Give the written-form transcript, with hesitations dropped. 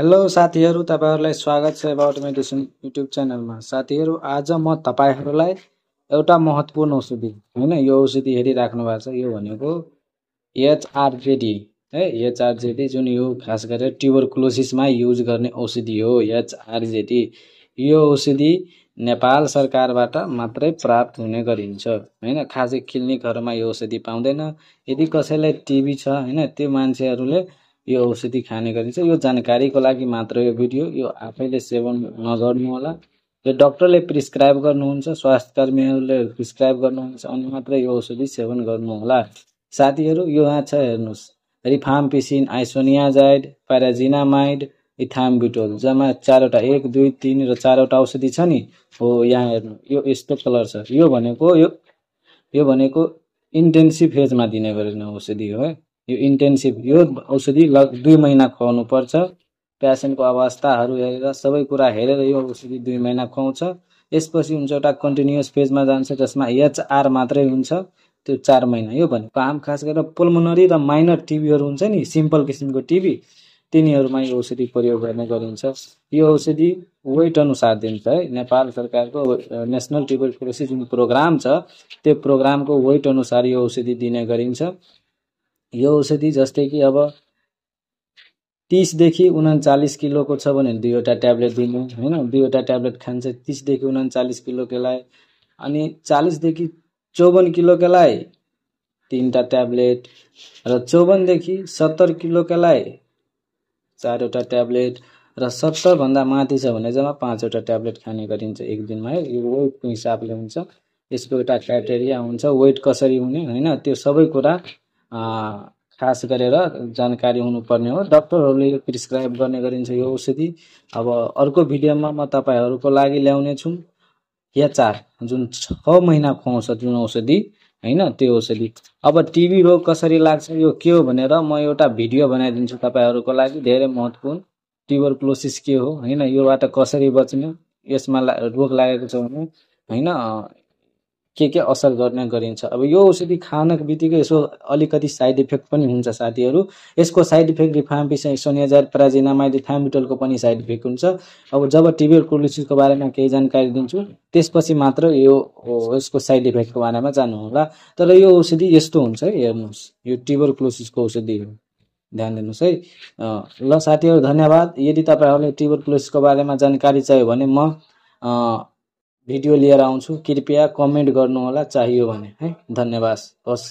Hello साथीहरू, तपाईहरुलाई स्वागत छ अबाउट मेडिसिन युट्युब च्यानलमा। साथीहरू, आज म तपाईहरुलाई एउटा महत्त्वपूर्ण औषधि हैन, यो औषधि हेरिराख्नु भएको छ। यो भनेको एचआरजेडी है, एचआरजेडी जुन यो खास गरेर ट्युबरकुलोसिसमा युज गर्ने औषधि हो। एचआरजेडी यो औषधि नेपाल सरकारबाट मात्रै प्राप्त हुने गरिन्छ हैन। खासै क्लिनिकहरुमा यो औषधि पाउँदैन। यदि कसैलाई टिबी छ हैन, त्यो मान्छेहरुले यो औषधि खाने गरिन्छ। यो जानकारीको लागि मात्र यो भिडियो। यो आफैले सेवन नगर्नु होला। यो डाक्टरले प्रिस्क्राइब गर्नुहुन्छ, स्वास्थ्यकर्मीहरूले प्रिस्क्राइब गर्नुहुन्छ अनि मात्र यो औषधि सेवन गर्नु होला। साथीहरू, यो यहाँ छ हेर्नुस्, रिफाम्पिसिन, आइसोनियाजाइड, प्याराजिनामाइड, इथाम्बुटोल, जम्मा 4 वटा 1 2 3 र 4 वटा औषधि छ नि। हो यहाँ हेर्नु, यो यस्तो कलर छ। यो भनेको इन्टेन्सिभ फेजमा दिने गरिने औषधि हो है। यो इन्टेन्सिभ, यो औषधि 2 महिना खुवाउनु पर्छ। पेशेन्टको अवस्थाहरू हेरेर, सबै कुरा हेरेर यो औषधि 2 महिना खुवाउँछ। यसपछि हुन्छ एउटा कन्टिन्युअस फेजमा जान्छ जसमा एचआर मात्रै हुन्छ, त्यो 4 महिना। यो भनेको आम खास गरेर पल्मोनरी र माइनर टिबीहरू हुन्छ नि, सिम्पल किसिमको टिबी, तिनीहरूमा यो औषधि प्रयोग गर्ने गरिन्छ। यो औषधि वेट अनुसार दिन्छ है। नेपाल सरकारको नेशनल ट्युबरकुलोसिस जुन प्रोग्राम छ, त्यो प्रोग्रामको वेट अनुसार यो औषधि दिने गरिन्छ। यो औषधि जस्तै कि अब 30 देखि 39 किलोको छ भने 2 वटा ट्याब्लेट दिनु हैन। 2 वटा ट्याब्लेट खान्छ 30 देखि 39 किलोकोलाई। अनि 40 देखि 54 किलोकोलाई 3 टा ट्याब्लेट र 54 देखि 70 किलोकोलाई 4 वटा ट्याब्लेट र 70 भन्दा माथि छ भने जम्मा 5 वटा ट्याब्लेट खाने गरिन्छ एक दिनमा है। यो वेटको हिसाबले हुन्छ। यसको एउटा क्राइटेरिया हुन्छ, वेट कसरी हुने हैन, त्यो सबै कुरा खास गरेर जानकारी हुनुपर्ने हो। डाक्टरहरूले यो प्रिस्क्राइब गर्ने गरिन्छ यो औषधि। अब अर्को भिडियोमा म तपाईहरुको लागि ल्याउने छु एचआर जुन 6 महिना खुवाउँछ जुन औषधि हैन, त्यो औषधि। अब टिबी रोग कसरी लाग्छ, यो के हो भनेर म एउटा भिडियो बनाइदिन्छु तपाईहरुको लागि, धेरै महत्त्वपूर्ण। ट्युबरकुलोसिस के हो हैन, योबाट कसरी बच्ने, यसमा रोग लागेको छ भने हैन के असर गर्ने गरिन्छ। अब यो औषधि खानको बित्तिकै यसो अलिकति साइड इफेक्ट पनि हुन्छ साथीहरू। यसको साइड इफेक्ट रिफाम्पिसिन, आइसोनियाजाइड, प्याराजिनामाइड, इथाम्बुटोलको पनि साइड इफेक्ट हुन्छ। अब जब ट्युबरकुलोसिसको बारेमा केही जानकारी दिन्छु त्यसपछि मात्र यसको साइड इफेक्टको बारेमा जान्नु होला। तर यो औषधि यस्तो हुन्छ है, हेर्नुस्, यो ट्युबरकुलोसिसको औषधि हो, ध्यान दिनुस् है। ल साथीहरू, धन्यवाद। यदि तपाईहरुले ट्युबरकुलोसिसको बारेमा जानकारी चाहियो भने म भिडियो लिएर आउँछु। कृपया कमेन्ट गर्नु होला चाहियो भने है। धन्यवाद। होस्।